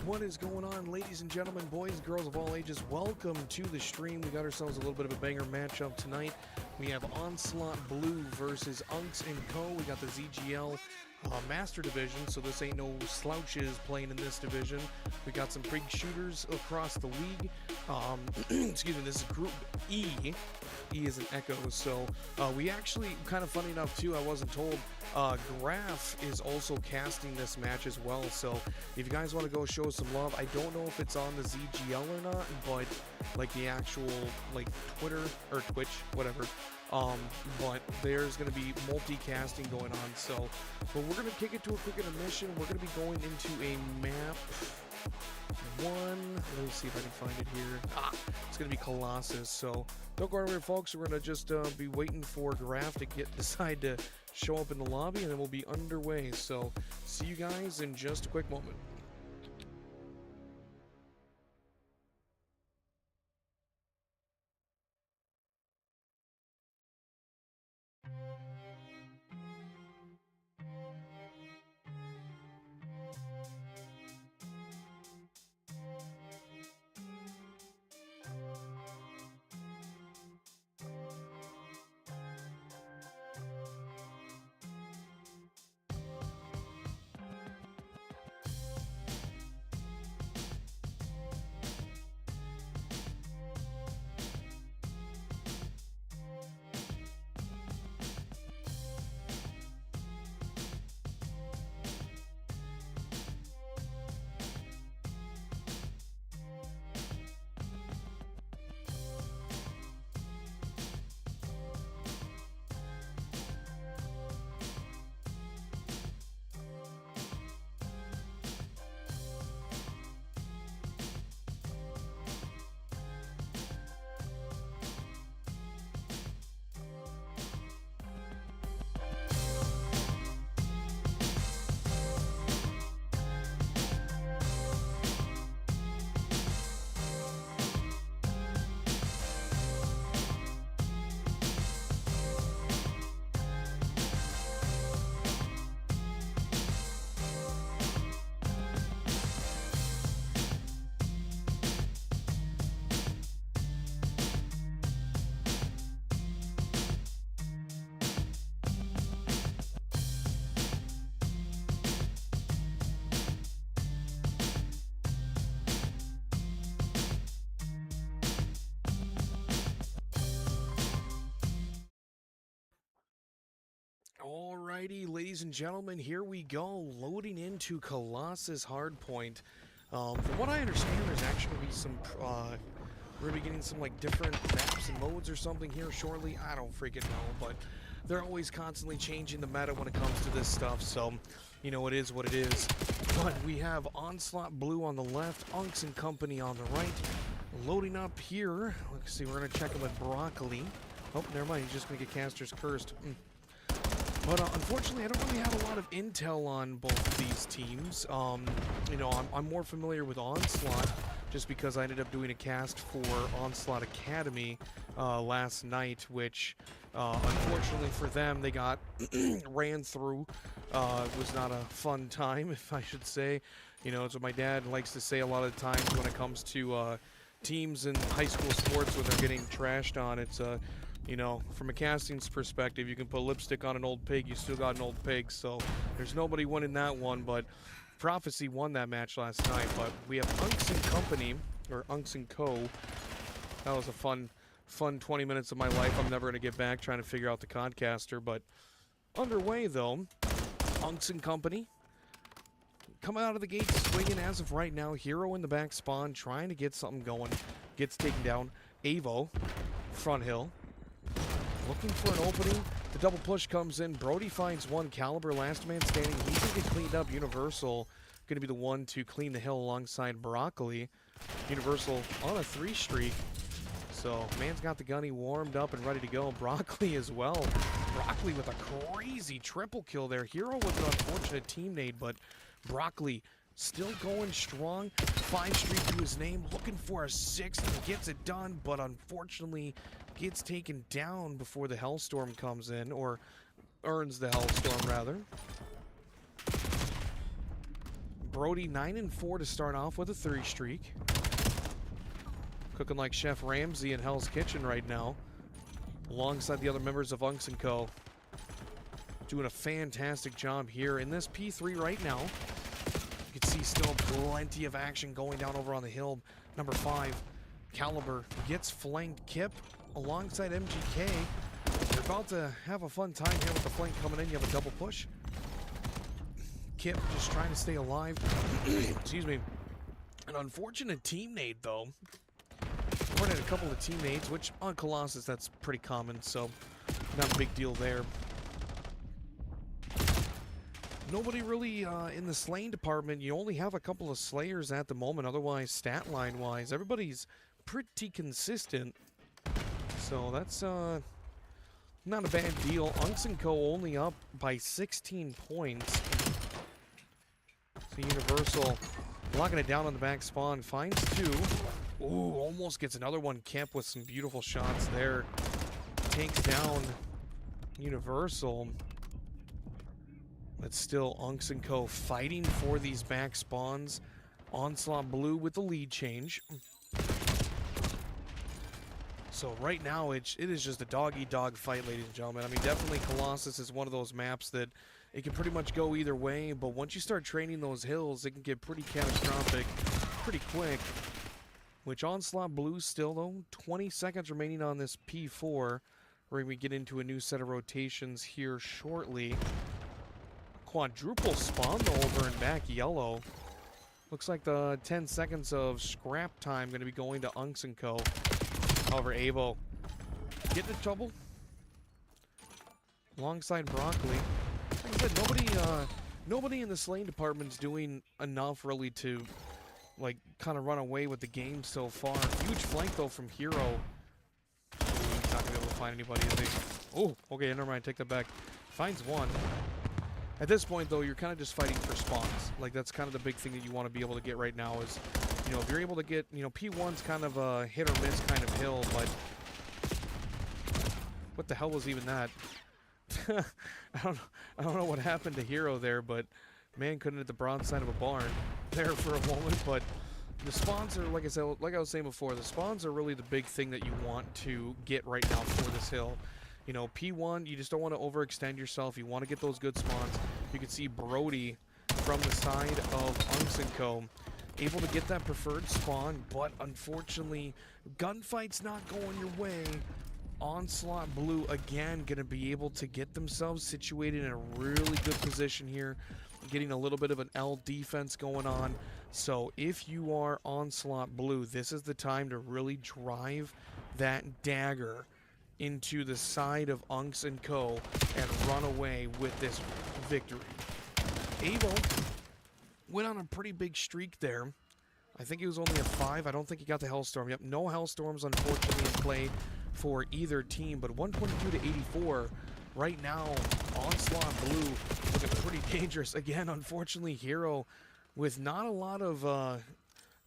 What is going on, ladies and gentlemen, boys and girls of all ages? Welcome to the stream. We got ourselves a little bit of a banger matchup tonight. We have Onslaught Blue versus Unks & Co. We got the ZGL Master Division, so this ain't no slouches playing in this division. We got some big shooters across the league. Excuse me, this is Group E. E is an echo, so we actually, kind of funny enough too, I wasn't told, Graph is also casting this match as well, so if you guys want to go show some love, I don't know if it's on the ZGL or not, but like the actual like Twitter or Twitch, whatever, but there's going to be multicasting going on, so, but we're going to kick it to a quick intermission. We're going to be going into a map one. Let me see if I can find it here. It's going to be Colossus, so don't go anywhere, folks. We're going to just be waiting for Graph to decide to show up in the lobby, and then we'll be underway. So see you guys in just a quick moment. Alrighty, ladies and gentlemen, here we go, loading into Colossus Hardpoint. From what I understand, there's actually going to be some, we're going to be getting some, like, different maps and modes or something here shortly. I don't freaking know, but they're always constantly changing the meta when it comes to this stuff, so, you know, it is what it is. But we have Onslaught Blue on the left, Unks & Company on the right. Loading up here, let's see, we're going to check him with Broccoli. Oh, never mind, he's just going to get Caster's Cursed. But unfortunately, I don't really have a lot of intel on both of these teams. You know, I'm more familiar with Onslaught just because I ended up doing a cast for Onslaught Academy last night, which unfortunately for them, they got ran through. It was not a fun time, if I should say. You know, it's what my dad likes to say a lot of the times when it comes to teams in high school sports when they're getting trashed on. It's you know, from a casting's perspective, you can put lipstick on an old pig, you still got an old pig, so there's nobody winning that one, but Prophecy won that match last night. But we have Unks & Company, or Unks & Co. That was a fun 20 minutes of my life I'm never going to get back trying to figure out the Codcaster, but underway, though, Unks & Company coming out of the gate swinging as of right now. Hero in the back spawn, trying to get something going, gets taken down. Avo, front hill, looking for an opening. The double push comes in. Brody finds one. Caliber, last man standing. He's going to get cleaned up. Universal going to be the one to clean the hill alongside Broccoli. Universal on a 3 streak. So, man's got the gunny warmed up and ready to go. Broccoli as well. Broccoli with a crazy triple kill there. Hero with an unfortunate team nade, but Broccoli still going strong. 5 streak to his name. Looking for a 6th. Gets it done, but unfortunately gets taken down before the Hellstorm comes in, or earns the Hellstorm rather. Brody 9-4 to start off with a 3 streak. Cooking like Chef Ramsay in Hell's Kitchen right now, alongside the other members of Unks & Co. Doing a fantastic job here in this P3 right now. You can see still plenty of action going down over on the hill. Number 5, Caliber, gets flanked. Kip alongside MGK. They're about to have a fun time here with the flank coming in. You have a double push. Kip just trying to stay alive. Excuse me. An unfortunate teammate, though. Running a couple of teammates, which on Colossus, that's pretty common, so not a big deal there. Nobody really in the slaying department. You only have a couple of slayers at the moment. Otherwise, stat line wise, everybody's pretty consistent. So that's not a bad deal. Unks & Co. only up by 16 points. So Universal locking it down on the back spawn. Finds 2. Ooh, almost gets another one. Kemp with some beautiful shots there. Takes down Universal. But still, Unks & Co. fighting for these back spawns. Onslaught Blue with the lead change. So right now, it is just a dog-eat-dog fight, ladies and gentlemen. I mean, definitely Colossus is one of those maps that it can pretty much go either way. But once you start training those hills, it can get pretty catastrophic pretty quick. Which Onslaught Blue still, though, 20 seconds remaining on this P4. We're going to get into a new set of rotations here shortly. Quadruple spawn, though, over in back yellow. Looks like the 10 seconds of scrap time going to be going to Unks & Co. However, Avo getting in trouble alongside Broccoli. Like I said, nobody in the slaying department's doing enough really to like kind of run away with the game so far. Huge flank though from Hero. He's not gonna be able to find anybody, is he? Oh, okay, never mind. Take that back. Finds one. At this point though, you're kind of just fighting for spawns. Like that's kind of the big thing that you want to be able to get right now is, you know, if you're able to get, you know, P1's kind of a hit or miss kind of hill, but what the hell was even that? I don't know what happened to Hero there, but man couldn't hit the bronze side of a barn there for a moment. But the spawns are, like I said, like I was saying before, the spawns are really the big thing that you want to get right now for this hill. You know, P1, you just don't want to overextend yourself. You want to get those good spawns. You can see Brody from the side of Unks & Co. able to get that preferred spawn, but unfortunately, gunfight's not going your way. Onslaught Blue, again, going to be able to get themselves situated in a really good position here, getting a little bit of an L defense going on. So if you are Onslaught Blue, this is the time to really drive that dagger into the side of Unks & Co. and run away with this victory. Avo went on a pretty big streak there. I think he was only a 5. I don't think he got the Hellstorm. Yep, no Hellstorms, unfortunately, in play for either team, but 122 to 84 right now. Onslaught Blue looking pretty dangerous. Again, unfortunately, Hero with not a lot of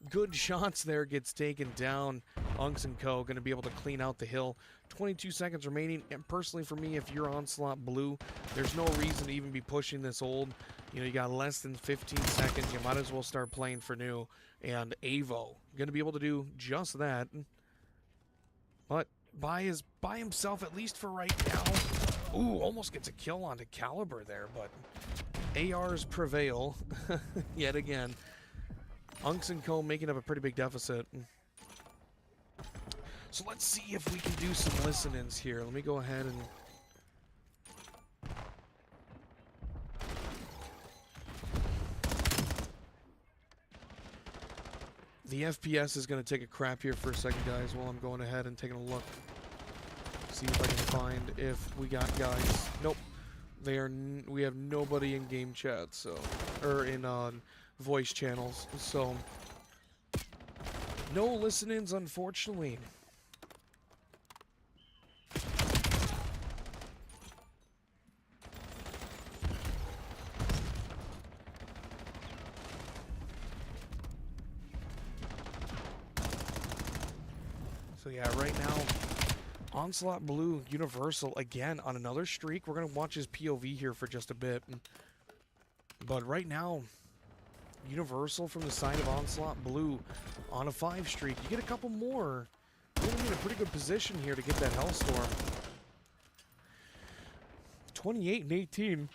good shots there gets taken down. Unks & Co. going to be able to clean out the hill. 22 seconds remaining, and personally for me, if you're Onslaught Blue, there's no reason to even be pushing this old. You know, you got less than 15 seconds. You might as well start playing for new. And Avo going to be able to do just that. But by himself, at least for right now. Ooh, almost gets a kill onto Caliber there, but ARs prevail yet again. Unks & Co. making up a pretty big deficit. So let's see if we can do some listen-ins here. Let me go ahead and... The FPS is going to take a crap here for a second, guys, while I'm going ahead and taking a look. See if I can find if we got guys. Nope. We have nobody in game chat, so... Or in voice channels, so... No listen-ins, unfortunately. So yeah, right now, Onslaught Blue, Universal, again, on another streak. We're going to watch his POV here for just a bit. But right now, Universal from the side of Onslaught Blue on a 5 streak. You get a couple more. You're going to be in a pretty good position here to get that Hellstorm. 28 and 18.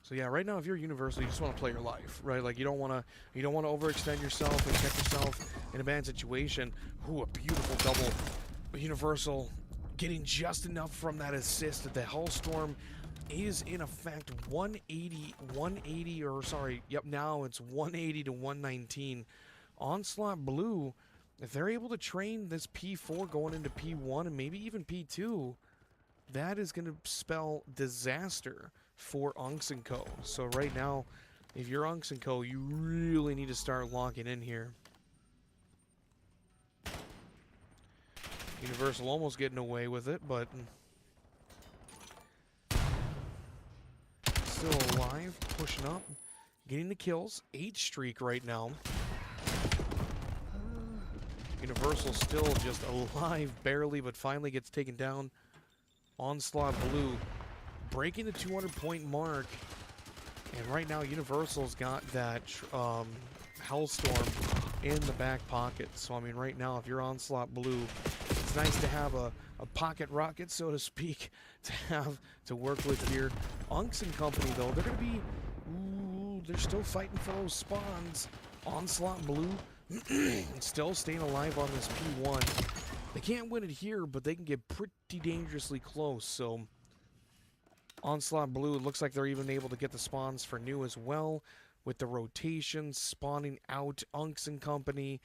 So yeah, right now if you're Universal, you just want to play your life, right? Like you don't want to overextend yourself and get yourself in a bad situation. Ooh, a beautiful double. But Universal getting just enough from that assist that the Hellstorm is in effect 180, or sorry, yep, now it's 180 to 119. Onslaught Blue, if they're able to train this P4 going into P1 and maybe even P2, that is going to spell disaster for Unks & Co. So right now, if you're Unks & Co., you really need to start locking in here. Universal almost getting away with it, but still alive, pushing up, getting the kills. 8 streak right now. Universal still just alive barely, but finally gets taken down. Onslaught Blue breaking the 200-point mark. And right now, Universal's got that Hellstorm in the back pocket. So, I mean, right now, if you're Onslaught Blue, it's nice to have a pocket rocket, so to speak, to have to work with here. Unks & Company, though, they're going to be... Ooh, they're still fighting for those spawns. Onslaught Blue still staying alive on this P1. They can't win it here, but they can get pretty dangerously close. So, Onslaught Blue, it looks like they're even able to get the spawns for new as well, with the rotation spawning out Unks & Company.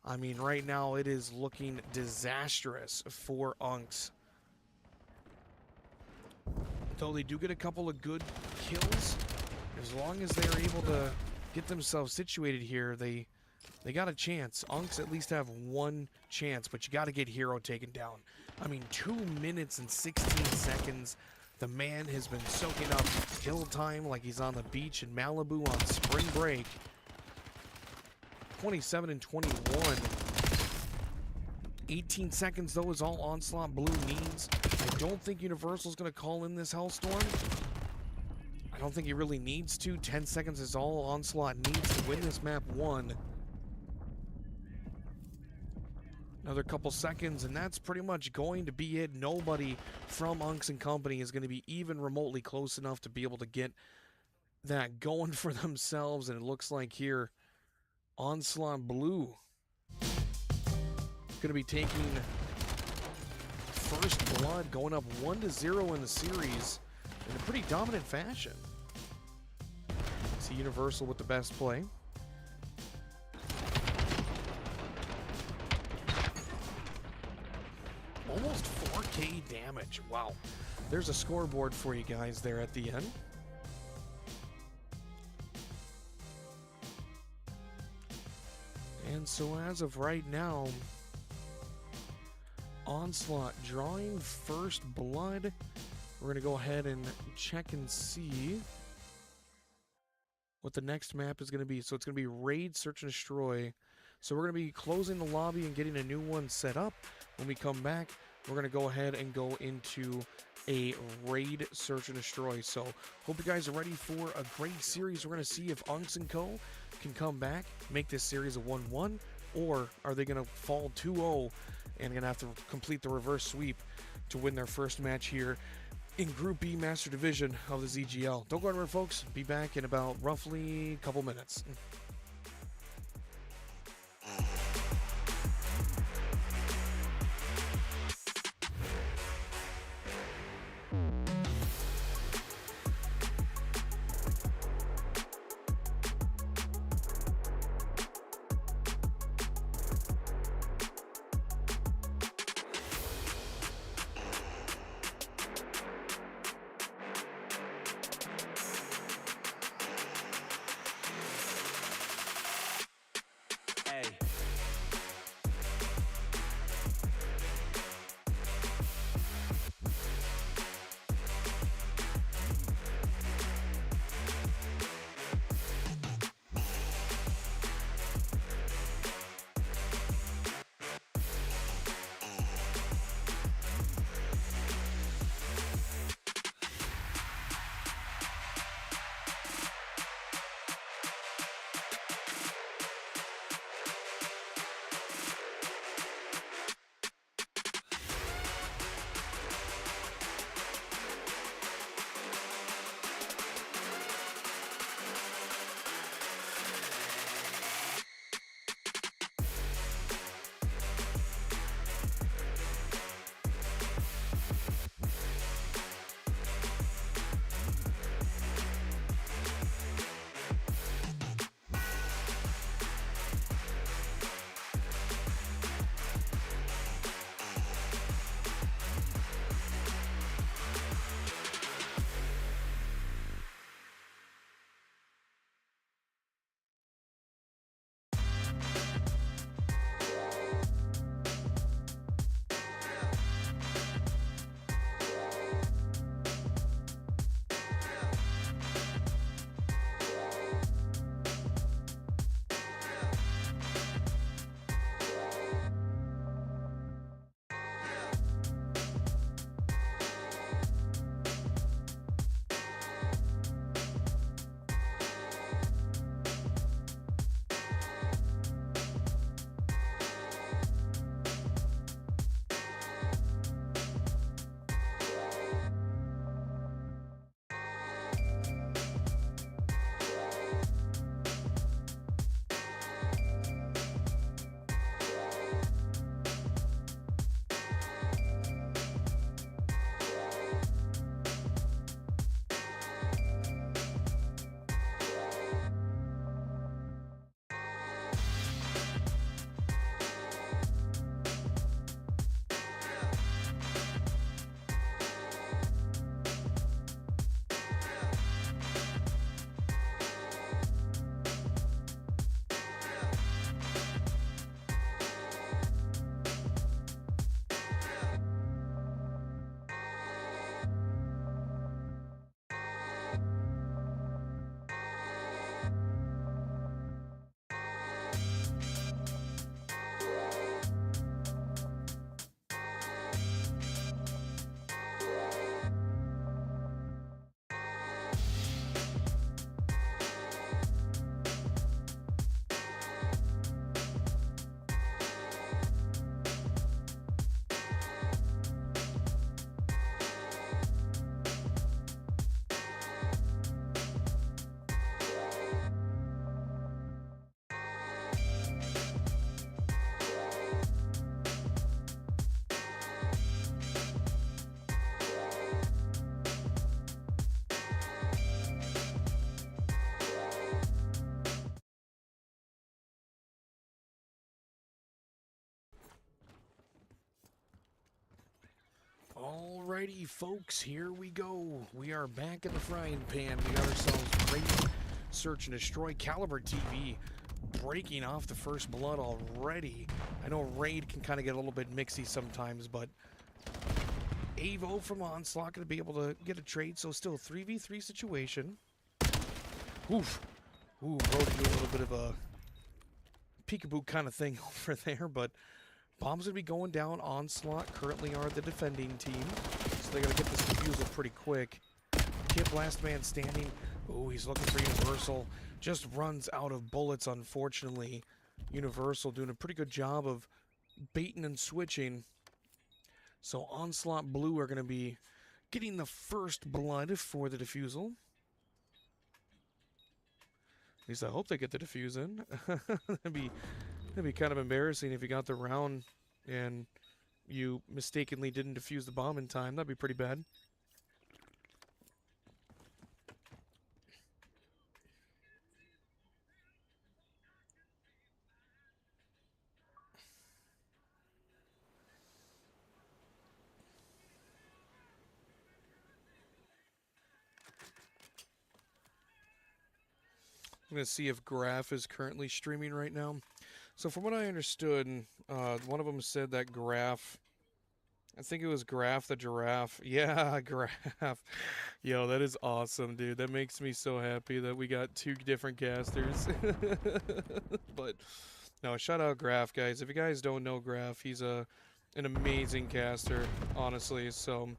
I mean, right now it is looking disastrous for Unks. Though they do get a couple of good kills, as long as they're able to get themselves situated here, they got a chance. Unks at least have one chance, but you got to get Hero taken down. I mean, 2 minutes and 16 seconds. The man has been soaking up kill time like he's on the beach in Malibu on spring break. 27 and 21. 18 seconds, though, is all Onslaught Blue needs. I don't think Universal's going to call in this Hellstorm. I don't think he really needs to. 10 seconds is all Onslaught needs to win this map 1. Another couple seconds, and that's pretty much going to be it. Nobody from Unks & Company is going to be even remotely close enough to be able to get that going for themselves. And it looks like here, Onslaught Blue going to be taking first blood, going up 1-0 in the series in a pretty dominant fashion. See Universal with the best play. Almost 4K damage. Wow. There's a scoreboard for you guys there at the end. And so as of right now, Onslaught drawing first blood. We're going to go ahead and check and see what the next map is going to be. So it's going to be Raid, Search and Destroy. So we're going to be closing the lobby and getting a new one set up. When we come back, we're going to go ahead and go into a Raid, Search and Destroy. So hope you guys are ready for a great series. We're going to see if Unks & Co. can come back, make this series a 1-1, or are they going to fall 2-0 and going to have to complete the reverse sweep to win their first match here in Group B Master Division of the ZGL. Don't go anywhere, folks. Be back in about roughly a couple minutes. Alrighty, folks, here we go. We are back in the frying pan. We got ourselves great search and destroy. Caliber TV breaking off the first blood already. I know Raid can kind of get a little bit mixy sometimes, but Avo from Onslaught going to be able to get a trade, so still 3v3 situation. Oof. Ooh, Brody doing a little bit of a peekaboo kind of thing over there, but bomb's going to be going down. Onslaught currently are the defending team, so they got to get this defusal pretty quick. Kip, last man standing. Oh, he's looking for Universal. Just runs out of bullets, unfortunately. Universal doing a pretty good job of baiting and switching. So Onslaught Blue are going to be getting the first blood for the defusal. At least I hope they get the defuse in. That'd be kind of embarrassing if you got the round and you mistakenly didn't defuse the bomb in time. That'd be pretty bad. I'm going to see if Graph is currently streaming right now. So from what I understood, one of them said that Graph, I think it was Graph the Giraffe. Yeah, Graph. Yo, that is awesome, dude. That makes me so happy that we got two different casters. But, no, shout out Graph, guys. If you guys don't know Graph, he's an amazing caster, honestly. So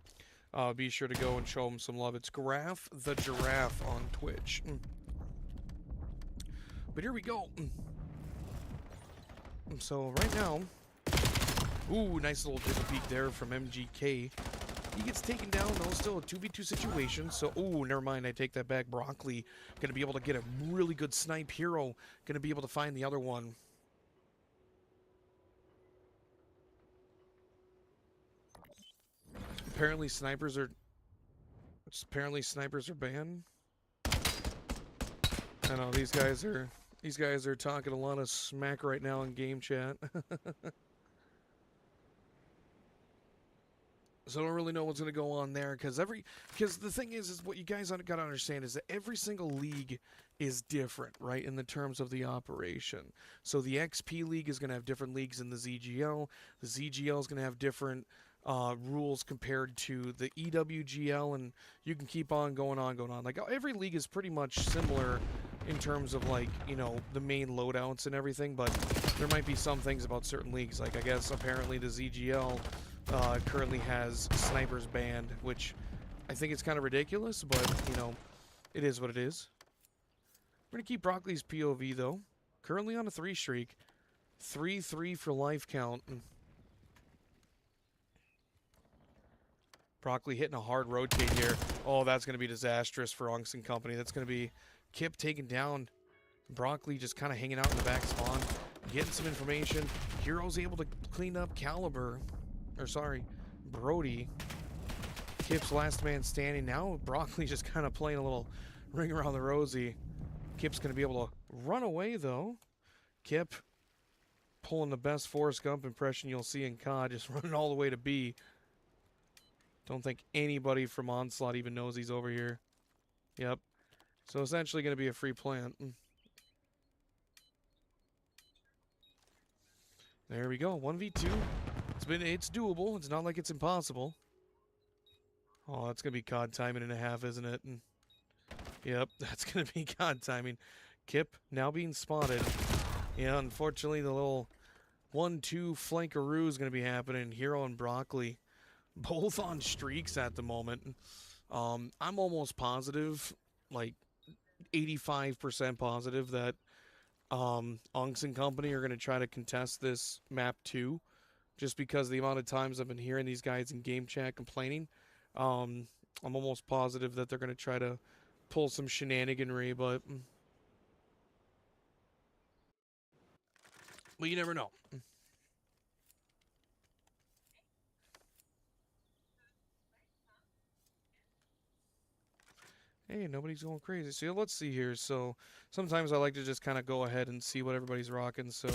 be sure to go and show him some love. It's Graph the Giraffe on Twitch. But here we go. So right now, ooh, nice little dip peek there from MGK. He gets taken down though, still a 2v2 situation. So, ooh, never mind, I take that back. Broccoli gonna be able to get a really good snipe. Hero gonna be able to find the other one. Apparently snipers are banned. I know these guys are talking a lot of smack right now in game chat. So I don't really know what's going to go on there because the thing is what you guys got to understand is that every single league is different, right, in the terms of the operation. So the XP league is going to have different leagues than the ZGL. The ZGL is going to have different rules compared to the EWGL, and you can keep on going on. Like every league is pretty much similar in terms of, like, you know, the main loadouts and everything, but there might be some things about certain leagues. Like, I guess apparently the ZGL currently has snipers banned, which I think it's kind of ridiculous, but, you know, it is what it is. We're going to keep Broccoli's POV, though. Currently on a 3 streak. 3-3 for life count. Broccoli hitting a hard rotate here. Oh, that's going to be disastrous for Unks and company. That's going to be Kip taken down. Broccoli just kind of hanging out in the back spawn, getting some information. Hero's able to clean up Brody. Kip's last man standing. Now Broccoli just kind of playing a little ring around the rosy. Kip's going to be able to run away, though. Kip pulling the best Forrest Gump impression you'll see in COD, just running all the way to B. Don't think anybody from Onslaught even knows he's over here. Yep. So essentially going to be a free plant. There we go. 1v2. It's doable. It's not like it's impossible. Oh, that's going to be COD timing and a half, isn't it? Yep, that's going to be COD timing. Kip now being spotted. Yeah, unfortunately, the little 1-2 flankaroo is going to be happening. Hero and Broccoli both on streaks at the moment. I'm almost positive, like 85% positive that Unks and company are going to try to contest this map too, just because the amount of times I've been hearing these guys in game chat complaining. I'm almost positive that they're going to try to pull some shenaniganry, but you never know. Hey, nobody's going crazy. So let's see here. So sometimes I like to just kind of go ahead and see what everybody's rocking. So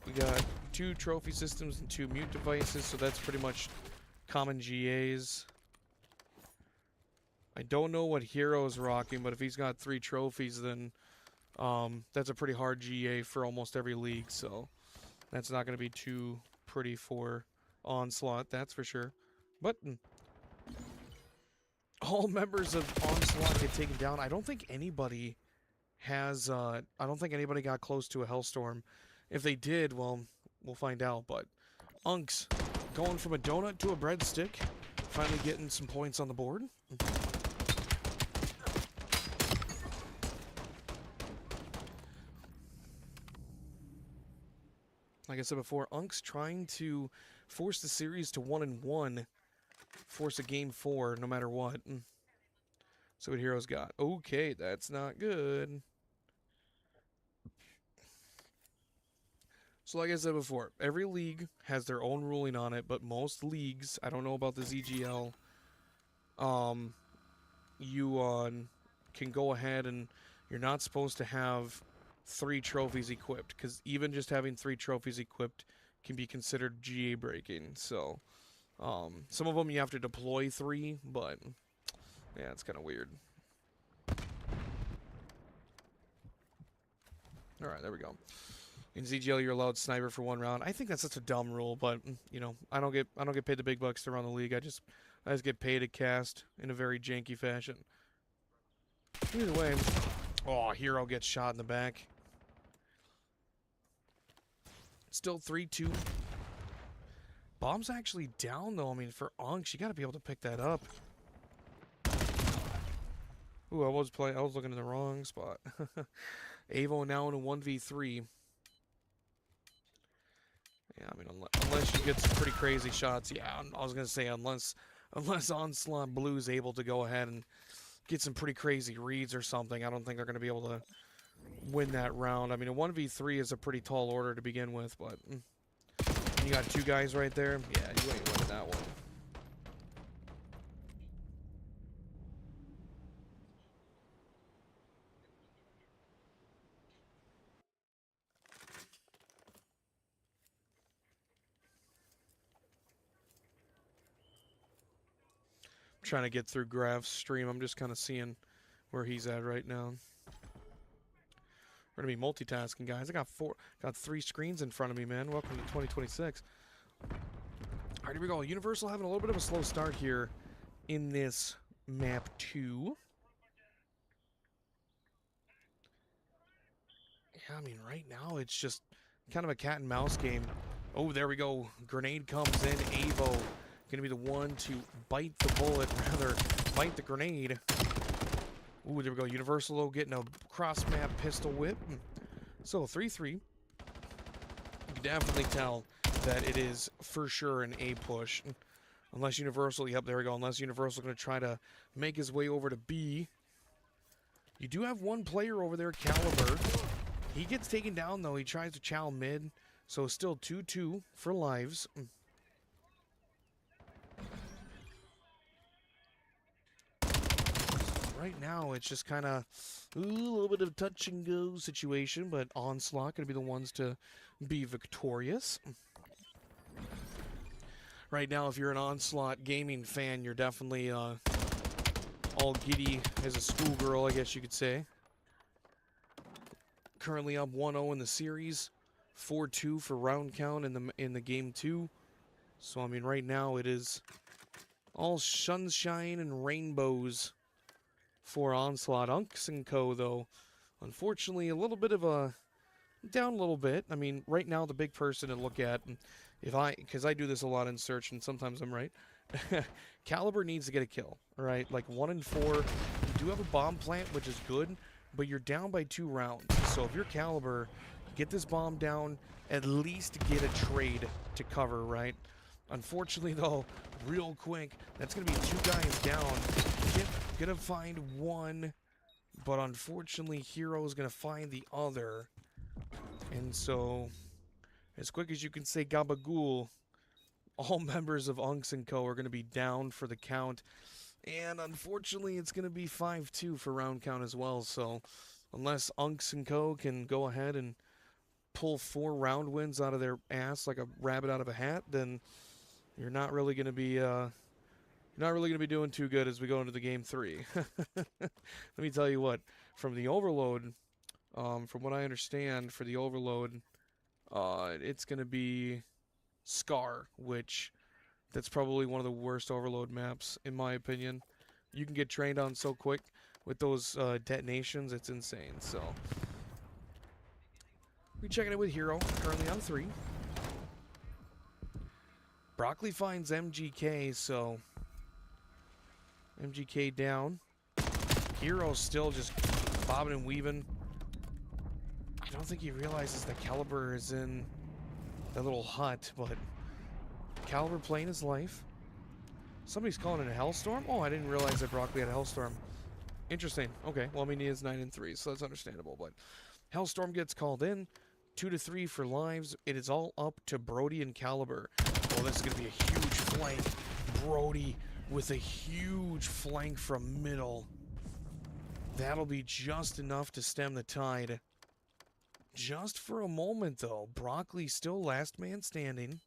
we got 2 trophy systems and 2 mute devices. So that's pretty much common GAs. I don't know what hero's rocking, but if he's got 3 trophies, then that's a pretty hard GA for almost every league, so that's not going to be too pretty for Onslaught, that's for sure. But all members of Onslaught get taken down. I don't think anybody has, I don't think anybody got close to a Hellstorm. If they did, well, we'll find out, but Unks going from a donut to a breadstick, finally getting some points on the board. Like I said before, Unks trying to force the series to 1-1, force a game 4 no matter what. So what Hero's got? Okay, that's not good. So like I said before, every league has their own ruling on it, but most leagues, I don't know about the ZGL, you can go ahead and you're not supposed to have 3 trophies equipped, because even just having 3 trophies equipped can be considered GA breaking. So some of them you have to deploy 3, but yeah, it's kind of weird. All right, there we go. In ZGL, you're allowed sniper for 1 round. I think that's such a dumb rule, but you know, I don't get paid the big bucks to run the league. I just get paid to cast in a very janky fashion. Either way, oh, Hero gets shot in the back. Still 3-2. Bomb's actually down though. I mean, for Unks, you got to be able to pick that up. Ooh, I was looking in the wrong spot. Avo now in a 1v3. Yeah, I mean, unless you get some pretty crazy shots. Yeah, I was gonna say unless Onslaught Blue is able to go ahead and get some pretty crazy reads or something, I don't think they're gonna be able to win that round. I mean, a 1v3 is a pretty tall order to begin with, but you got 2 guys right there. Yeah, you ain't winning that one. Trying to get through Graf's stream. I'm just kind of seeing where he's at right now. We're gonna be multitasking, guys. I got 3 screens in front of me, man. Welcome to 2026. All right, here we go. Universal having a little bit of a slow start here in this map 2. Yeah, I mean, right now it's just kind of a cat and mouse game. Oh, there we go. Grenade comes in. Avo gonna be the one to bite the bullet, rather bite the grenade. Ooh, there we go. Universal getting a cross-map pistol whip. So 3-3. You can definitely tell that it is for sure an A push. Unless Universal, yep, there we go. Unless Universal going to try to make his way over to B. You do have 1 player over there, Caliber. He gets taken down, though. He tries to chow mid. So still 2-2 for lives. Right now, it's just kind of a little bit of a touch-and-go situation, but Onslaught going to be the ones to be victorious. Right now, if you're an Onslaught gaming fan, you're definitely all giddy as a schoolgirl, I guess you could say. Currently up 1-0 in the series, 4-2 for round count in the game 2. So, I mean, right now it is all sunshine and rainbows for Onslaught. Unks and Co, though, unfortunately, a little bit of a down a little bit. I mean, right now the big person to look at, because I do this a lot in search and sometimes I'm right, Caliber needs to get a kill, all right? Like 1 and 4, you do have a bomb plant, which is good, but you're down by 2 rounds. So if you're Caliber, get this bomb down, at least get a trade to cover, right? Unfortunately, though, real quick, that's going to be 2 guys down. Gonna find 1, but unfortunately, Hero is gonna find the other. And so, as quick as you can say gabagool, all members of Unks & Co. are gonna be down for the count. And unfortunately, it's gonna be 5-2 for round count as well. So, unless Unks & Co. can go ahead and pull 4 round wins out of their ass like a rabbit out of a hat, then you're not really going to be doing too good as we go into the game 3. Let me tell you what, from the overload, from what I understand for the overload, it's going to be Scar, which that's probably one of the worst overload maps in my opinion. You can get trained on so quick with those detonations, it's insane. So we're checking it with Hero, currently on 3. Broccoli finds MGK, so MGK down. Hero's still just bobbing and weaving. I don't think he realizes that Caliber is in that little hut, but Caliber playing his life. Somebody's calling it a Hellstorm? Oh, I didn't realize that Broccoli had a Hellstorm. Interesting. Okay, well, I mean, he is 9 and 3, so that's understandable, but Hellstorm gets called in. 2 to 3 for lives. It is all up to Brody and Caliber. Well, this is going to be a huge flank. Brody with a huge flank from middle. That'll be just enough to stem the tide. Just for a moment, though. Broccoli still last man standing.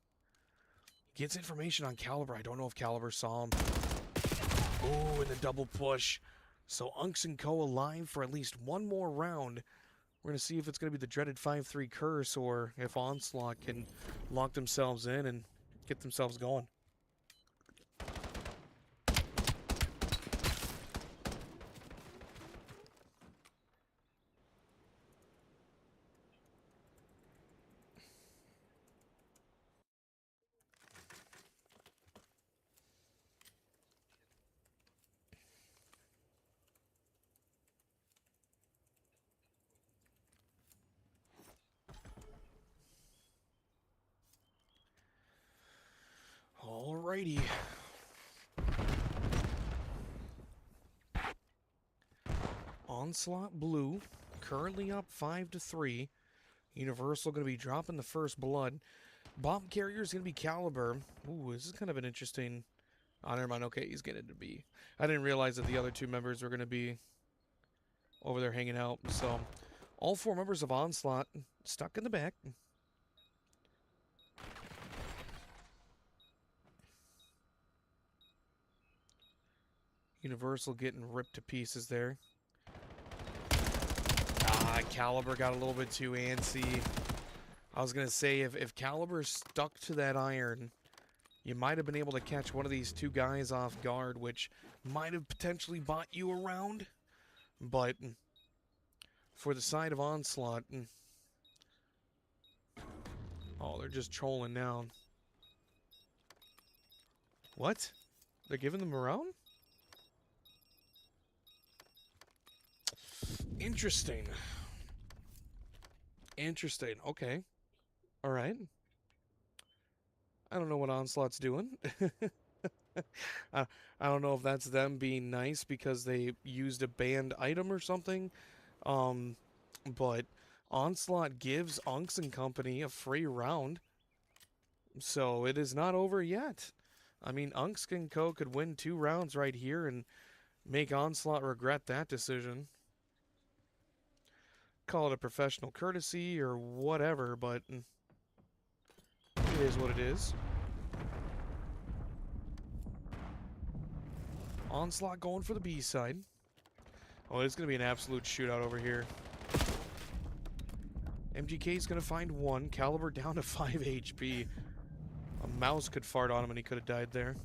Gets information on Caliber. I don't know if Caliber saw him. Oh, and the double push. So Unks and Co. alive for at least one more round. We're going to see if it's going to be the dreaded 5-3 curse or if Onslaught can lock themselves in and get themselves going. Alrighty. Onslaught Blue, currently up 5 to 3. Universal going to be dropping the first blood. Bomb carrier is going to be Caliber. Ooh, this is kind of an interesting... Oh, never mind. Okay, he's getting to be. I didn't realize that the other 2 members were going to be over there hanging out. So, all 4 members of Onslaught stuck in the back. Universal getting ripped to pieces there. Caliber got a little bit too antsy. I was going to say, if Caliber stuck to that iron, you might have been able to catch one of these 2 guys off guard, which might have potentially bought you around. But for the side of Onslaught... Oh, they're just trolling down. What? They're giving them around? Interesting. Interesting. Okay. All right. I don't know what Onslaught's doing. I don't know if that's them being nice because they used a banned item or something. But Onslaught gives Unks and Company a free round. So it is not over yet. I mean, Unks and Co. could win 2 rounds right here and make Onslaught regret that decision. Call it a professional courtesy or whatever, but it is what it is. Onslaught going for the B side. Oh, it's going to be an absolute shootout over here. MGK is going to find 1. Caliber down to 5 HP. A mouse could fart on him and he could have died there.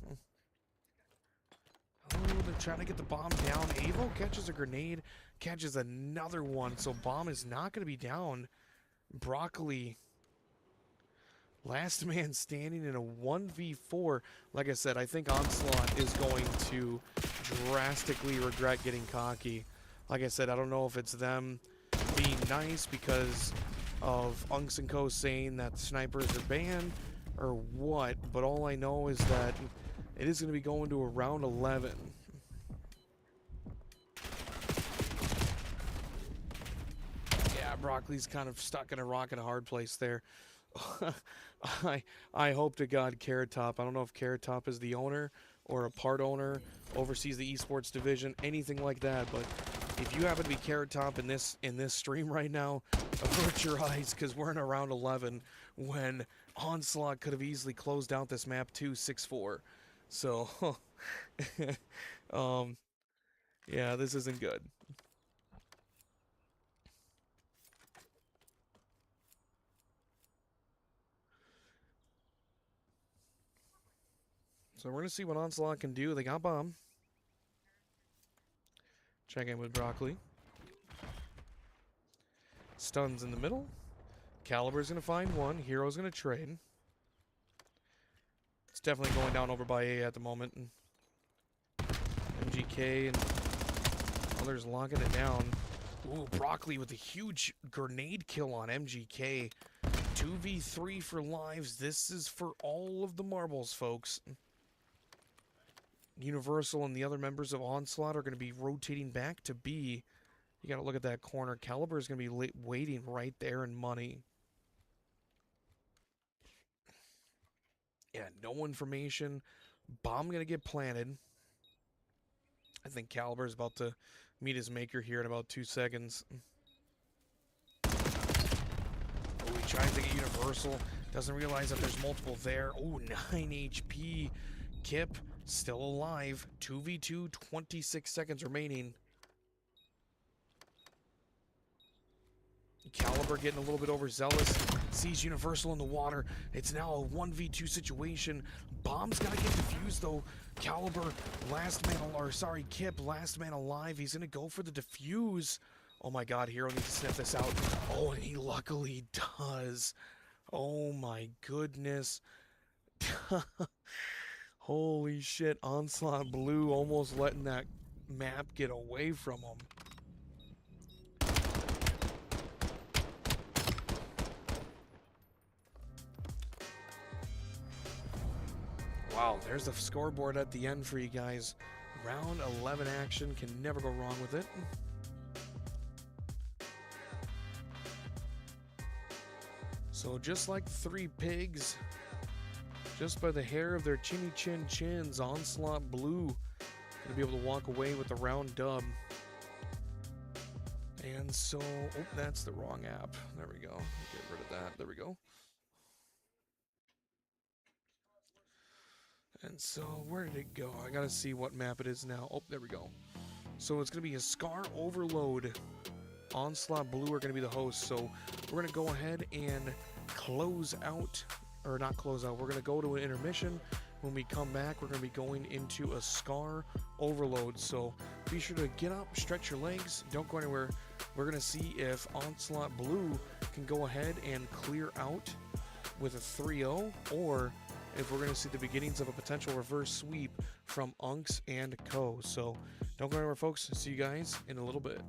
Oh, they're trying to get the bomb down. Avo catches a grenade, catches another one, so bomb is not going to be down. Broccoli, last man standing in a 1v4. Like I said, I think Onslaught is going to drastically regret getting cocky. Like I said, I don't know if it's them being nice because of Unks and Co. saying that snipers are banned or what, but all I know is that it is going to be going to a round 11. Yeah, Broccoli's kind of stuck in a rock and a hard place there. I hope to God Carrot Top. I don't know if Carrot Top is the owner or a part owner, oversees the esports division, anything like that. But if you happen to be Carrot Top in this stream right now, avert your eyes because we're in a round 11 when Onslaught could have easily closed out this map too, 6-4. So, yeah, this isn't good. So we're going to see what Onslaught can do. They got bomb. Check in with Broccoli. Stuns in the middle. Caliber's going to find one. Hero's going to trade. It's definitely going down over by A at the moment. And MGK and others locking it down. Ooh, Broccoli with a huge grenade kill on MGK. 2v3 for lives. This is for all of the marbles, folks. Universal and the other members of Onslaught are going to be rotating back to B. You got to look at that corner. Caliber is going to be waiting right there in money. Yeah, no information. Bomb going to get planted. I think Caliber is about to meet his maker here in about 2 seconds. Oh, he tries to get Universal. Doesn't realize that there's multiple there. Oh, 9 HP. Kip still alive. 2v2, 26 seconds remaining. Caliber getting a little bit overzealous. Sees Universal in the water. It's now a 1v2 situation. Bomb's gotta get defused though. Caliber, Kip, last man alive. He's gonna go for the defuse. Oh my god, Hero needs to sniff this out. Oh, and he luckily does. Oh my goodness. Holy shit, Onslaught Blue almost letting that map get away from him. Wow, there's the scoreboard at the end for you guys. Round 11 action, can never go wrong with it. So just like 3 pigs, just by the hair of their chinny chin chins, Onslaught Blue gonna be able to walk away with the round dub. And so, oh, that's the wrong app. There we go. Get rid of that. There we go. And so, where did it go? I gotta see what map it is now. Oh, there we go. So it's gonna be a Scar Overload. Onslaught Blue are gonna be the host. So we're gonna go ahead and close out, or not close out. We're gonna go to an intermission. When we come back, we're gonna be going into a Scar Overload. So be sure to get up, stretch your legs, don't go anywhere. We're gonna see if Onslaught Blue can go ahead and clear out with a 3-0, or if we're going to see the beginnings of a potential reverse sweep from Unks and Co. So don't go anywhere, folks. See you guys in a little bit.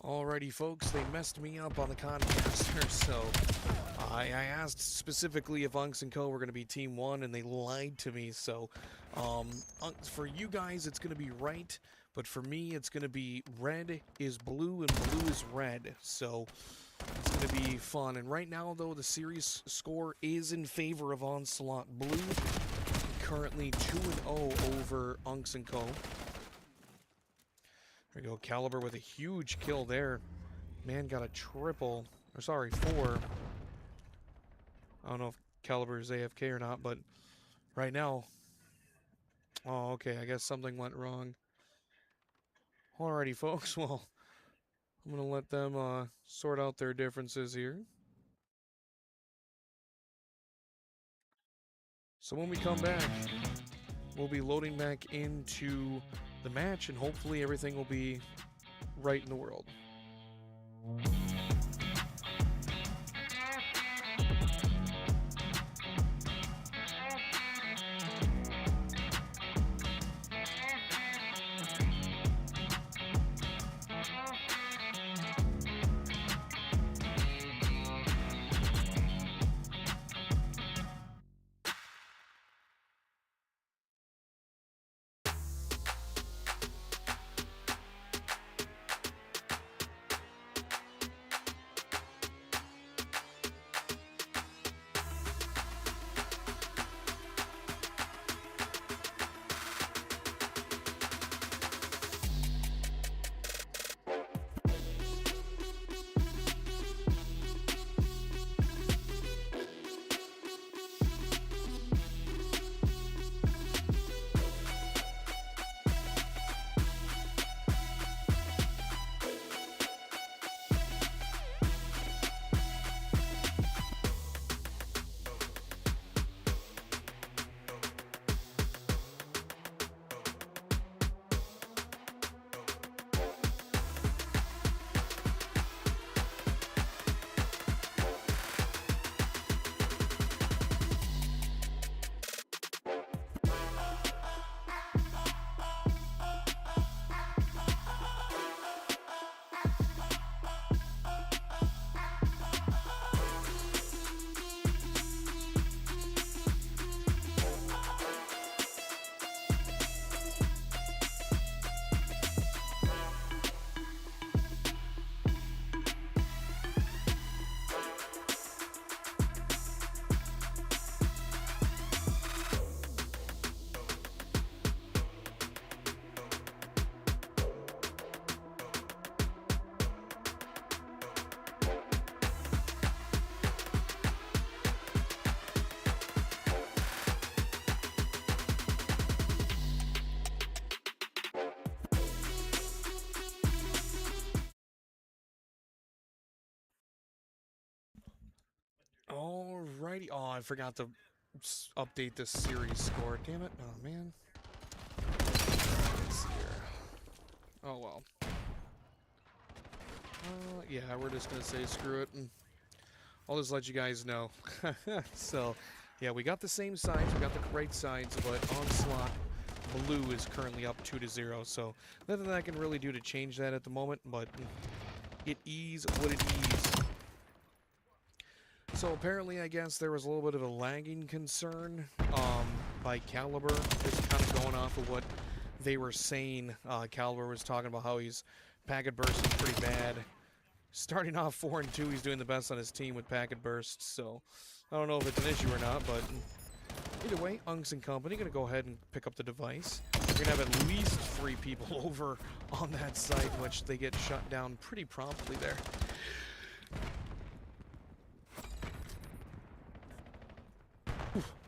Alrighty, folks, they messed me up on the Concaster, so I asked specifically if Unks and Co. were going to be Team 1, and they lied to me, so for you guys, it's going to be right, but for me, it's going to be red is blue and blue is red, so it's going to be fun. And right now, though, the series score is in favor of Onslaught Blue, currently 2-0 over Unks and Co. There we go, Caliber with a huge kill there. Man got a triple, or sorry, 4. I don't know if Caliber is AFK or not, but right now... Oh, okay, I guess something went wrong. Alrighty, folks, well, I'm going to let them sort out their differences here. So when we come back, we'll be loading back into the match, and hopefully everything will be right in the world. Alrighty. Oh, I forgot to update this series score. Damn it. Oh, man. Let's see here. Oh, well. Yeah, we're just going to say screw it. And I'll just let you guys know. So, yeah, we got the same sides. We got the right sides, but Onslaught Blue is currently up 2-0. So, nothing that I can really do to change that at the moment, but it is what it is. So apparently, I guess there was a little bit of a lagging concern by Caliber, just kind of going off of what they were saying. Caliber was talking about how he's packet bursting pretty bad. Starting off 4-2, he's doing the best on his team with packet bursts, so I don't know if it's an issue or not, but either way, Unks and Company going to go ahead and pick up the device. We're going to have at least 3 people over on that site, which they get shut down pretty promptly there.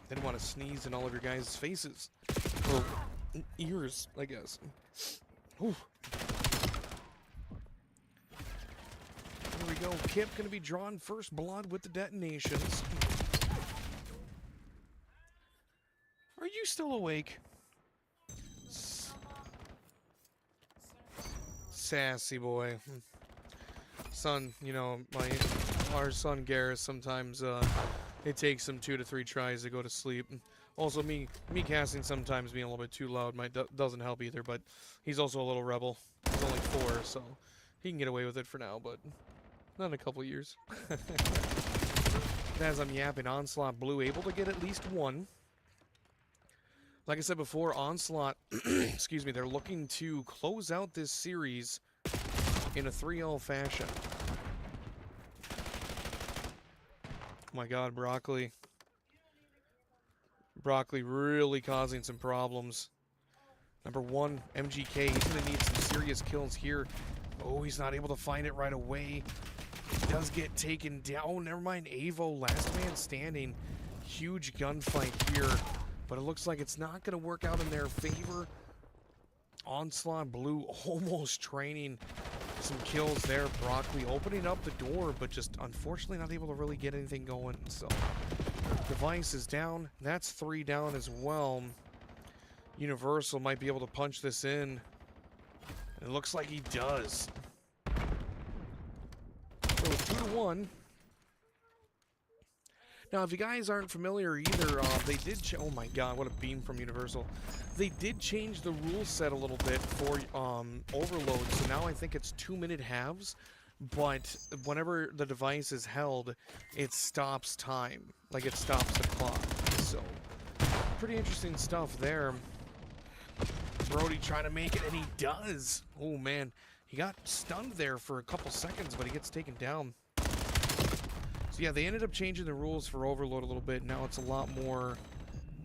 Didn't want to sneeze in all of your guys' faces. Or ears, I guess. Whew. There we go. Kip going to be drawing first blood with the detonations. Are you still awake? Sassy boy. Son, you know, our son Garrus sometimes, it takes him 2 to 3 tries to go to sleep. Also, me casting sometimes being a little bit too loud doesn't help either, but he's also a little rebel. He's only 4, so He can get away with it for now, but not in a couple years. As I'm yapping, Onslaught Blue able to get at least one. Like I said before, Onslaught, excuse me, they're looking to close out this series in a 3-0 fashion. Oh my god, Broccoli. Broccoli really causing some problems. Number 1, MGK, he's going to need some serious kills here. Oh, he's not able to find it right away. He does get taken down. Oh, never mind. Avo, last man standing. Huge gunfight here. But it looks like it's not going to work out in their favor. Onslaught Blue almost training some kills there. Broccoli opening up the door, but just unfortunately not able to really get anything going. So, device is down. That's 3 down as well. Universal might be able to punch this in. It looks like he does. So 2-1. Now, if you guys aren't familiar either, they did. Oh my God, what a beam from Universal! They did change the rule set a little bit for overload. So now I think it's 2-minute halves. But whenever the device is held, it stops time. Like it stops the clock. So pretty interesting stuff there. Brody trying to make it, and he does. Oh man, he got stunned there for a couple seconds, but he gets taken down. So yeah, they ended up changing the rules for overload a little bit. Now it's a lot more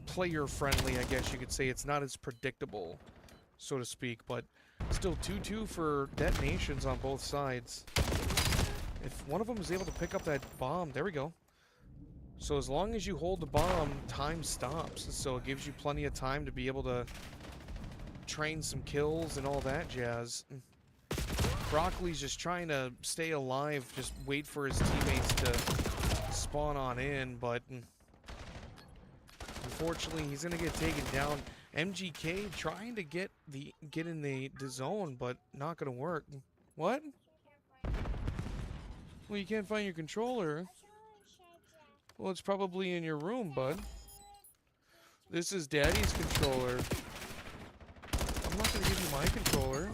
player friendly, I guess you could say. It's not as predictable, so to speak, but still 2-2 for detonations on both sides. If one of them is able to pick up that bomb, there we go. So as long as you hold the bomb, time stops. So it gives you plenty of time to be able to train some kills and all that jazz. Broccoli's just trying to stay alive, just wait for his teammates to spawn on in, but unfortunately he's gonna get taken down. MGK trying to get in the zone, but not gonna work. What? Well, you can't find your controller. Well, it's probably in your room, bud. This is Daddy's controller. I'm not gonna give you my controller.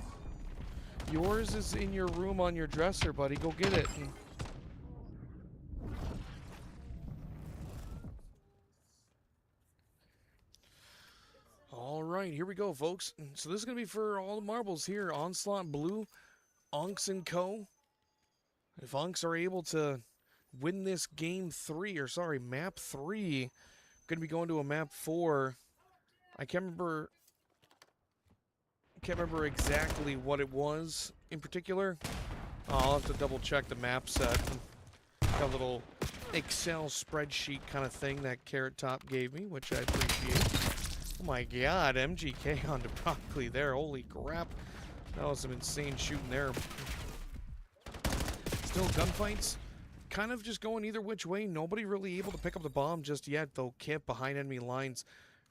Yours is in your room on your dresser, buddy. Go get it. All right, here we go, folks. So this is gonna be for all the marbles here. Onslaught Blue, Unks and Co. If Unks are able to win this map 3, gonna be going to a map 4. I can't remember exactly what it was in particular. I'll have to double check the map set. Got a little Excel spreadsheet kind of thing that Carrot Top gave me, which I appreciate. Oh my God, MGK onto Broccoli there. Holy crap. That was some insane shooting there. Still gunfights. Kind of just going either which way. Nobody really able to pick up the bomb just yet, though. Kip behind enemy lines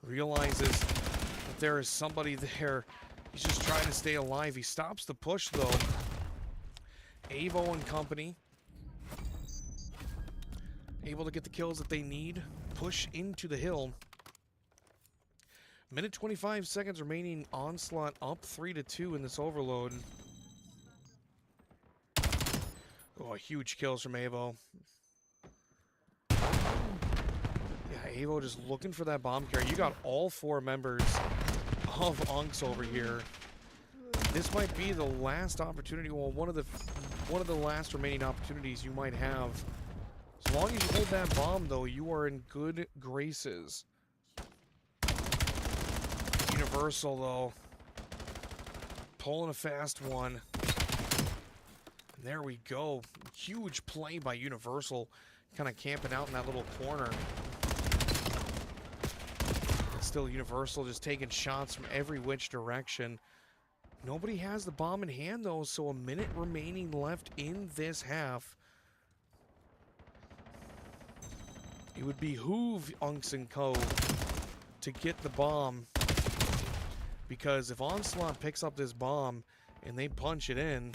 realizes that there is somebody there. He's just trying to stay alive. He stops the push, though. Avo and company able to get the kills that they need. Push into the hill. Minute 25 seconds remaining. Onslaught up 3-2 in this overload. Oh, huge kills from Avo. Yeah, Avo just looking for that bomb carrier. You got all 4 members of Unks over here. This might be the last opportunity. Well, one of the last remaining opportunities you might have. As long as you hold that bomb, though, you are in good graces. Universal, though, pulling a fast one. And there we go. Huge play by Universal, kind of camping out in that little corner. Still Universal just taking shots from every which direction. Nobody has the bomb in hand, though, so a minute remaining left in this half. It would behoove Unks and Co. to get the bomb, because if Onslaught picks up this bomb and they punch it in,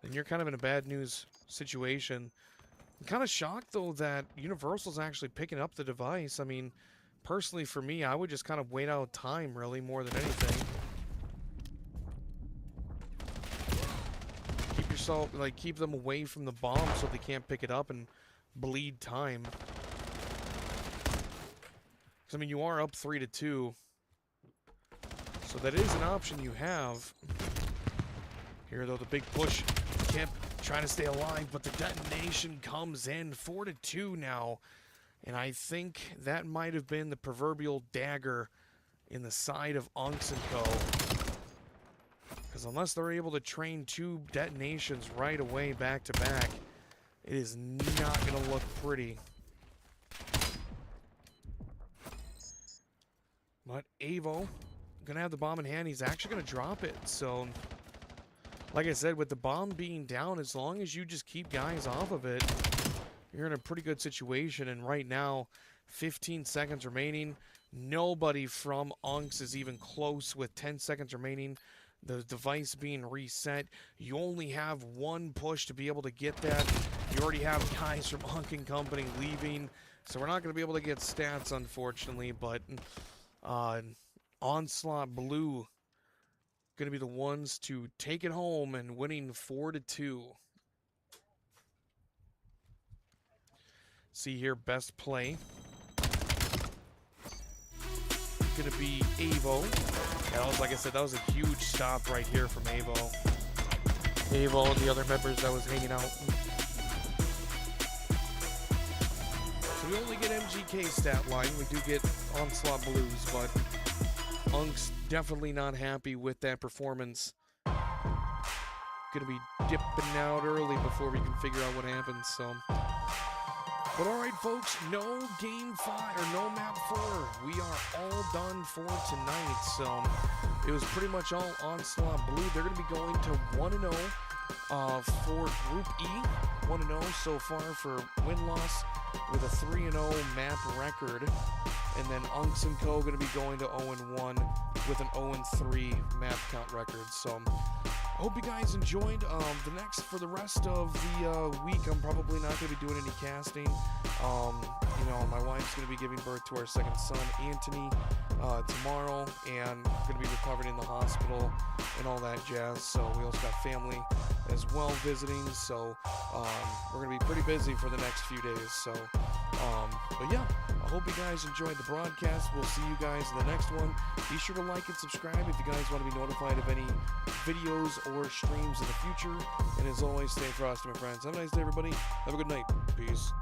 then you're kind of in a bad news situation. I'm kind of shocked, though, that Universal's actually picking up the device. I mean, personally, for me, I would just kind of wait out time, really, more than anything. yourself, like, keep them away from the bomb so they can't pick it up and bleed time. Because, I mean, you are up 3-2. So that is an option you have. Here, though, the big push. Can't try to stay alive, but the detonation comes in. 4-2 now. And I think that might have been the proverbial dagger in the side of Onks & Co. Because unless they're able to train 2 detonations right away back to back, it is not going to look pretty. But Avo, going to have the bomb in hand. He's actually going to drop it. So, like I said, with the bomb being down, as long as you just keep guys off of it, you're in a pretty good situation. And right now, 15 seconds remaining. Nobody from Onks is even close with 10 seconds remaining. The device being reset. You only have 1 push to be able to get that. You already have guys from Onk & Company leaving. So we're not going to be able to get stats, unfortunately. But Onslaught Blue going to be the ones to take it home and winning 4-2. See here, best play. Going to be Avo. That was, like I said, that was a huge stop right here from Avo. Avo and the other members that was hanging out. So we only get MGK stat line. We do get Onslaught Blues, but Unk's definitely not happy with that performance. Gonna be dipping out early before we can figure out what happens, so. But alright folks, no game 5, or no map 4. We are all done for tonight, so it was pretty much all Onslaught Blue. They're gonna be going to 1-0 for Group E. 1-0 so far for win-loss with a 3-0 map record. And then Onks & Co. going to be going to 0-1 with an 0-3 map count record. So I hope you guys enjoyed. For the rest of the week, I'm probably not going to be doing any casting. You know, my wife's going to be giving birth to our second son, Anthony, tomorrow, and going to be recovered in the hospital and all that jazz. So we also got family as well visiting. So we're going to be pretty busy for the next few days. So, but yeah, I hope you guys enjoyed the broadcast. We'll see you guys in the next one. Be sure to like and subscribe if you guys want to be notified of any videos or streams in the future. And as always, stay frosty, my friends. Have a nice day, everybody. Have a good night. Peace.